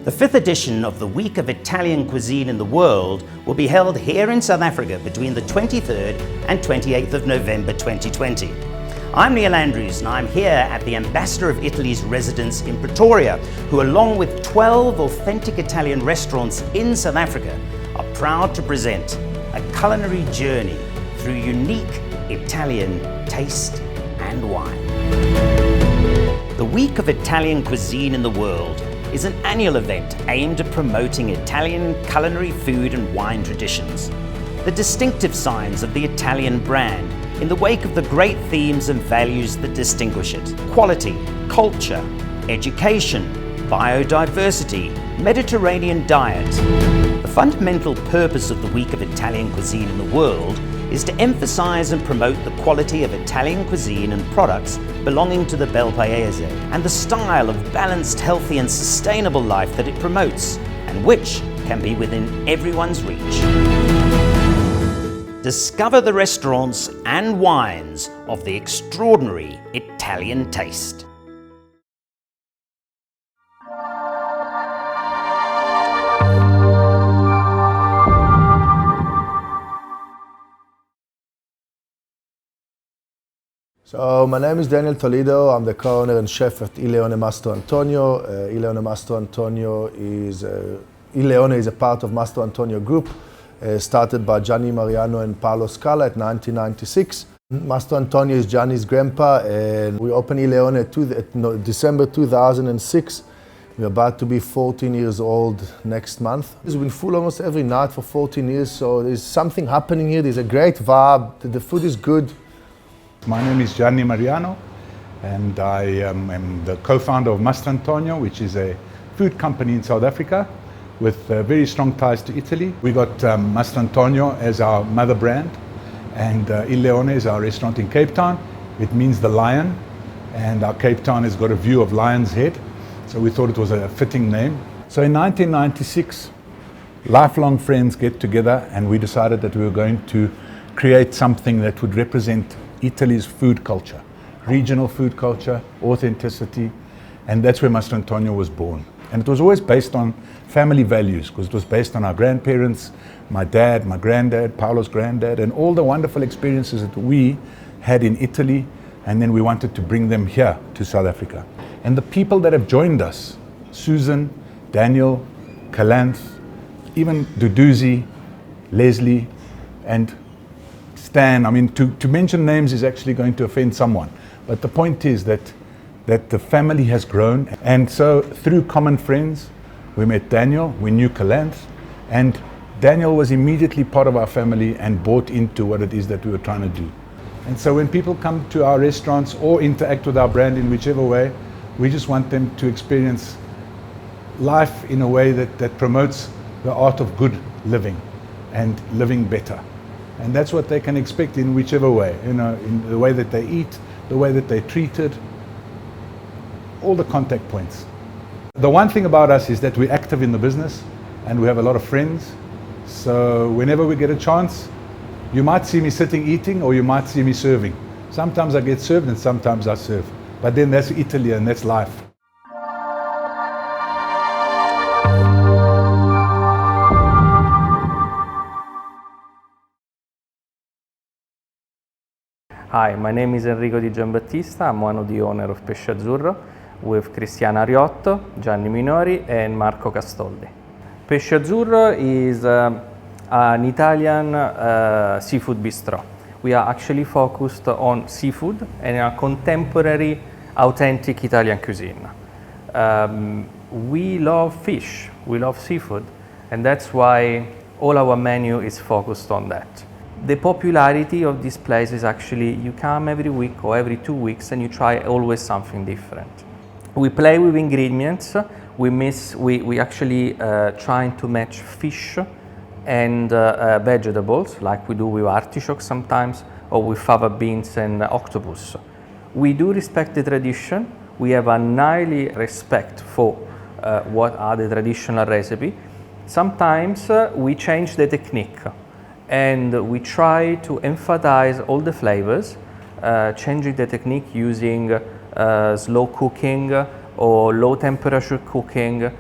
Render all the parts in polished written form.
The 5th edition of the Week of Italian Cuisine in the World will be held here in South Africa between the 23rd and 28th of November 2020. I'm Neil Andrews and I'm here at the Ambassador of Italy's residence in Pretoria, who along with 12 authentic Italian restaurants in South Africa are proud to present a culinary journey through unique Italian taste and wine. The Week of Italian Cuisine in the World is an annual event aimed at promoting Italian culinary food and wine traditions, the distinctive signs of the Italian brand in the wake of the great themes and values that distinguish it: quality, culture, education, biodiversity, Mediterranean diet. The fundamental purpose of the Week of Italian Cuisine in the World is to emphasize and promote the quality of Italian cuisine and products belonging to the Bel Paese, and the style of balanced, healthy and sustainable life that it promotes, and which can be within everyone's reach. Discover the restaurants and wines of the extraordinary Italian taste. So my name is Daniel Toledo. I'm the co-owner and chef at Il Leone Mastro Antonio. Il Leone Mastro Antonio is a part of Mastro Antonio Group, started by Gianni Mariano and Paolo Scala at 1996. Mastro Antonio is Gianni's grandpa, and we opened Il Leone at December 2006. We're about to be 14 years old next month. We've been full almost every night for 14 years, so there's something happening here. There's a great vibe. The food is good. My name is Gianni Mariano, and I am the co-founder of Mastro Antonio, which is a food company in South Africa with very strong ties to Italy. We got Mastro Antonio as our mother brand, and Il Leone is our restaurant in Cape Town. It means the lion, and our Cape Town has got a view of Lion's Head, so we thought it was a fitting name. So in 1996, lifelong friends get together, and we decided that we were going to create something that would represent Italy's food culture, regional food culture, authenticity, and that's where Mastro Antonio was born. And it was always based on family values, because it was based on our grandparents, my dad, my granddad, Paolo's granddad, and all the wonderful experiences that we had in Italy, and then we wanted to bring them here to South Africa. And the people that have joined us, Susan, Daniel, Kalanth, even Duduzi, Leslie, and Stan. I mean, to mention names is actually going to offend someone. But the point is that the family has grown. And so through common friends, we met Daniel, we knew Kalanth, and Daniel was immediately part of our family and bought into what it is that we were trying to do. And so when people come to our restaurants or interact with our brand in whichever way, we just want them to experience life in a way that promotes the art of good living and living better. And that's what they can expect in whichever way, you know, in the way that they eat, the way that they're treated, all the contact points. The one thing about us is that we're active in the business and we have a lot of friends. So whenever we get a chance, you might see me sitting eating or you might see me serving. Sometimes I get served and sometimes I serve. But then that's Italy and that's life. Hi, my name is Enrico Di Giambattista. I'm one of the owners of Pesce Azzurro with Cristiana Ariotto, Gianni Minori and Marco Castoldi. Pesce Azzurro is an Italian seafood bistro. We are actually focused on seafood and a contemporary, authentic Italian cuisine. We love fish, we love seafood, and that's why all our menu is focused on that. The popularity of this place is actually you come every week or every 2 weeks and you try always something different. We play with ingredients. We actually trying to match fish and vegetables, like we do with artichokes sometimes, or with fava beans and octopus. We do respect the tradition. We have a highly respect for what are the traditional recipe. Sometimes we change the technique. And we try to emphasize all the flavors, changing the technique using slow cooking or low temperature cooking.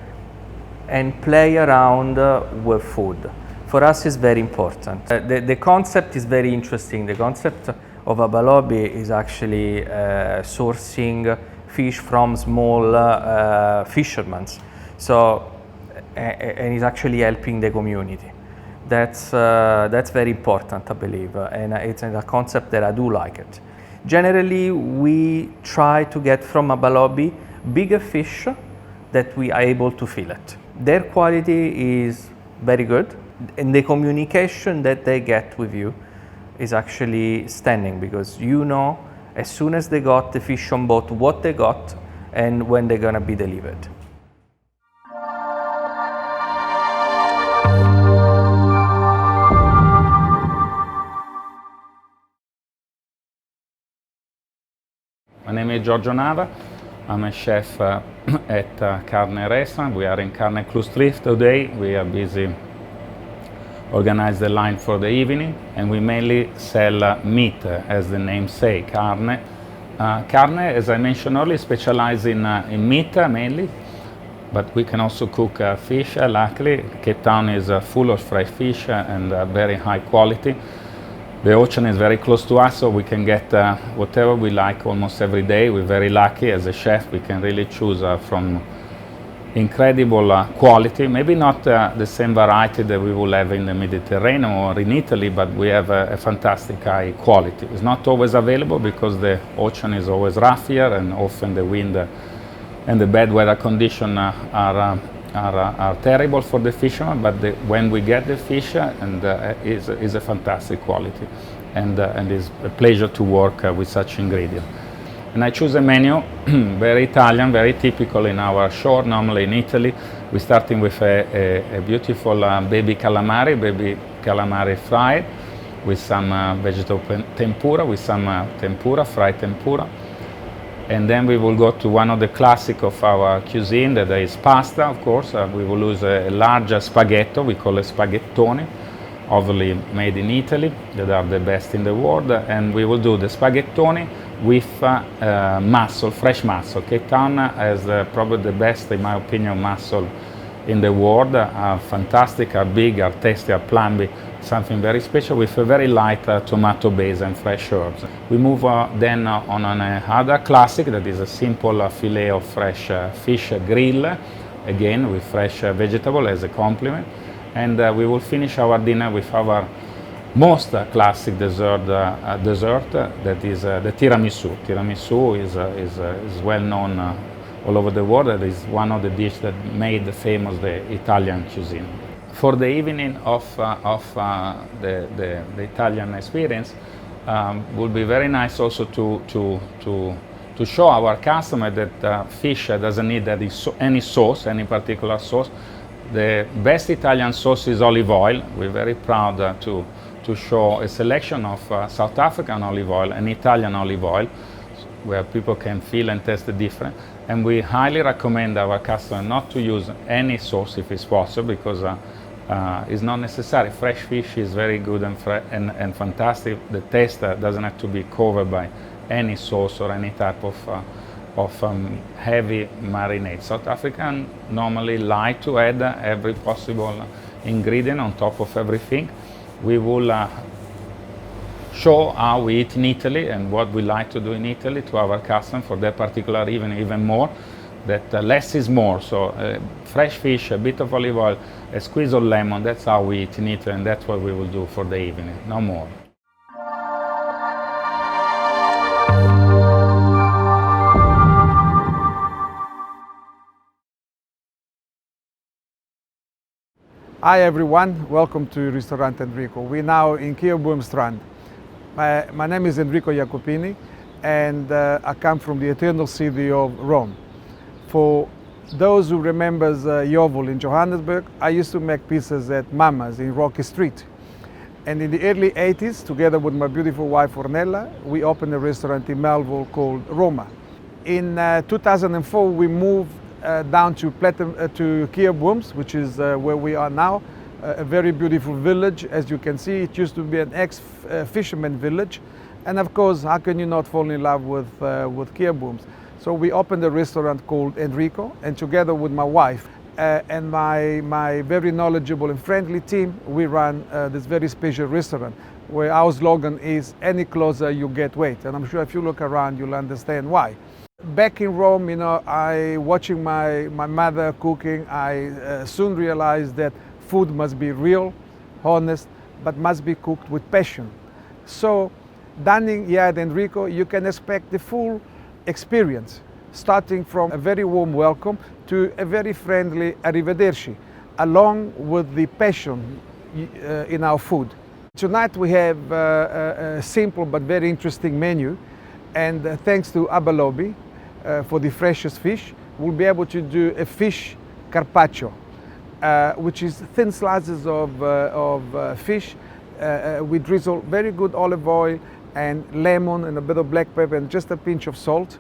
and play around with food. For us is very important. The concept is very interesting. The concept of a balobi is actually sourcing fish from small fishermen. So, and is actually helping the community. That's very important, I believe, and it's a concept that I do like it. Generally, we try to get from a balobi bigger fish that we are able to fillet. Their quality is very good, and the communication that they get with you is actually stunning, because you know as soon as they got the fish on boat what they got and when they're gonna be delivered. My name is Giorgio Nava. I'm a chef at Carne Restaurant. We are in Carne Klustrift today. We are busy organize the line for the evening, and we mainly sell meat, as the name say, carne. Carne, as I mentioned earlier, specialize in meat mainly, but we can also cook fish. Luckily, Cape Town is full of fresh fish and very high quality. The ocean is very close to us, so we can get whatever we like almost every day. We're very lucky as a chef. We can really choose from incredible quality, maybe not the same variety that we will have in the Mediterranean or in Italy, but we have a fantastic high quality. It's not always available because the ocean is always rougher, and often the wind and the bad weather conditions are terrible for the fishermen, but when we get the fish, is a fantastic quality, and it's a pleasure to work with such ingredients. And I choose a menu very Italian, very typical in our shore. Normally in Italy, we're starting with a beautiful baby calamari fried with some vegetable tempura, with some fried tempura. And then we will go to one of the classics of our cuisine, that is pasta, of course. We will use a large spaghetto, we call it spaghettoni, obviously made in Italy, that are the best in the world. And we will do the spaghettoni with mussel, fresh mussel. Cape Town has probably the best, in my opinion, mussel in the world. Are fantastic, are big, are tasty, are plumby, something very special, with a very light tomato base and fresh herbs. We move then on another classic, that is a simple fillet of fresh fish grill, again with fresh vegetable as a complement. And we will finish our dinner with our most classic dessert, that is the tiramisu. Tiramisu is well known all over the world. It is one of the dishes that made famous the Italian cuisine. For the evening of the Italian experience, would be very nice also to show our customer that fish doesn't need any sauce, any particular sauce. The best Italian sauce is olive oil. We're very proud to show a selection of South African olive oil and Italian olive oil, where people can feel and taste the difference. And we highly recommend our customer not to use any sauce if it's possible, because it's not necessary. Fresh fish is very good and fantastic. The taste doesn't have to be covered by any sauce or any type of heavy marinade. South Africans normally like to add every possible ingredient on top of everything. We will show how we eat in Italy and what we like to do in Italy to our customers for that particular even more, that less is more. So fresh fish, a bit of olive oil, a squeeze of lemon, that's how we eat in Italy, and that's what we will do for the evening, no more. Hi everyone, welcome to Restaurant Enrico. We're now in Kierboomstrand. My name is Enrico Jacopini, and I come from the eternal city of Rome. For those who remembers Yeovil in Johannesburg, I used to make pizzas at Mama's in Rocky Street. And in the early 80s, together with my beautiful wife Ornella, we opened a restaurant in Melville called Roma. In 2004, we moved down to Kierbooms, which is where we are now, a very beautiful village. As you can see, it used to be an ex-fisherman village. And of course, how can you not fall in love with Kierbooms? So we opened a restaurant called Enrico, and together with my wife, and my very knowledgeable and friendly team, we run this very special restaurant where our slogan is any closer you get wait. And I'm sure if you look around, you'll understand why. Back in Rome, you know, watching my mother cooking, I soon realized that food must be real, honest, but must be cooked with passion. So dining here at Enrico, you can expect the full experience, starting from a very warm welcome to a very friendly arrivederci, along with the passion in our food. Tonight we have a simple but very interesting menu, and thanks to Abalobi for the freshest fish, we'll be able to do a fish carpaccio, which is thin slices of fish. We drizzle very good olive oil and lemon and a bit of black pepper and just a pinch of salt.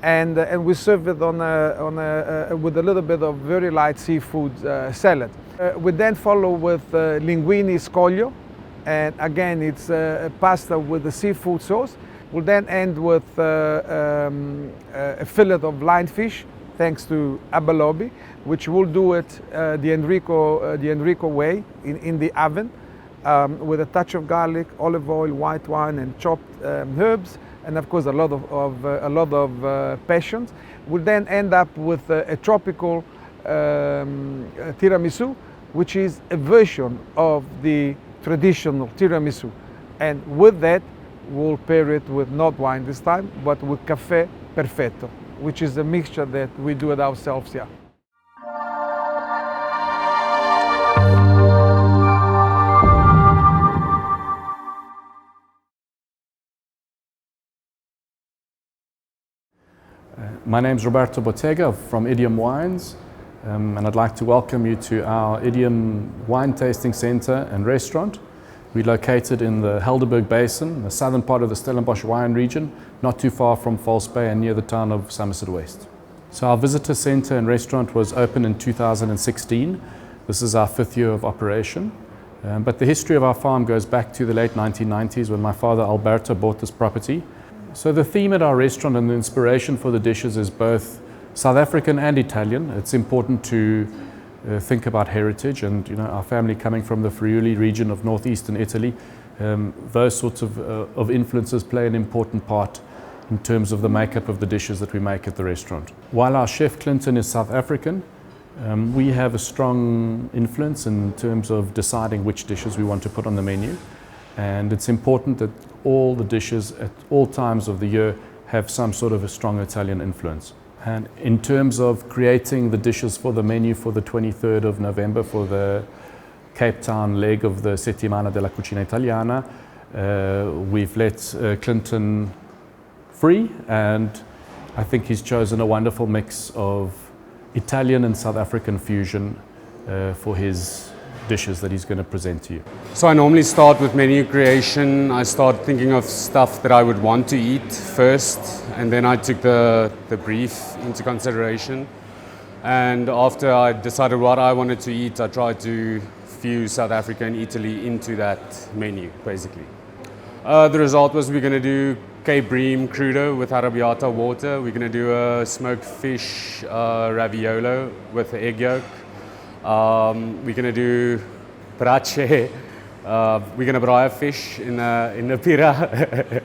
And we serve it with a little bit of very light seafood salad. We then follow with linguine scoglio, and again it's a pasta with the seafood sauce. We'll then end with a fillet of lionfish, thanks to Abalobi, which we'll do it the Enrico way in the oven, with a touch of garlic, olive oil, white wine, and chopped herbs, and of course a lot of passion. We'll then end up with a tropical tiramisu, which is a version of the traditional tiramisu. And with that, we'll pair it with not wine this time, but with caffè perfetto, which is a mixture that we do it ourselves here. My name is Roberto Bottega from Idiom Wines, and I'd like to welcome you to our Idiom Wine Tasting Centre and Restaurant. We're located in the Helderberg Basin, the southern part of the Stellenbosch wine region, not too far from False Bay and near the town of Somerset West. So our visitor centre and restaurant was opened in 2016. This is our 5th year of operation. But the history of our farm goes back to the late 1990s when my father Alberto bought this property. So the theme at our restaurant and the inspiration for the dishes is both South African and Italian. It's important to think about heritage, and you know, our family coming from the Friuli region of northeastern Italy, those sorts of influences play an important part in terms of the makeup of the dishes that we make at the restaurant. While our chef Clinton is South African, we have a strong influence in terms of deciding which dishes we want to put on the menu. And it's important that all the dishes at all times of the year have some sort of a strong Italian influence. And in terms of creating the dishes for the menu for the 23rd of November for the Cape Town leg of the Settimana della Cucina Italiana, we've let Clinton free, and I think he's chosen a wonderful mix of Italian and South African fusion for his dishes that he's going to present to you. So I normally start with menu creation. I start thinking of stuff that I would want to eat first, and then I took the brief into consideration. And after I decided what I wanted to eat, I tried to fuse South Africa and Italy into that menu, basically. The result was we're going to do Cape Bream crudo with arrabbiata water. We're going to do a smoked fish raviolo with egg yolk. We're going to do brace. We're going to braai fish in a pira.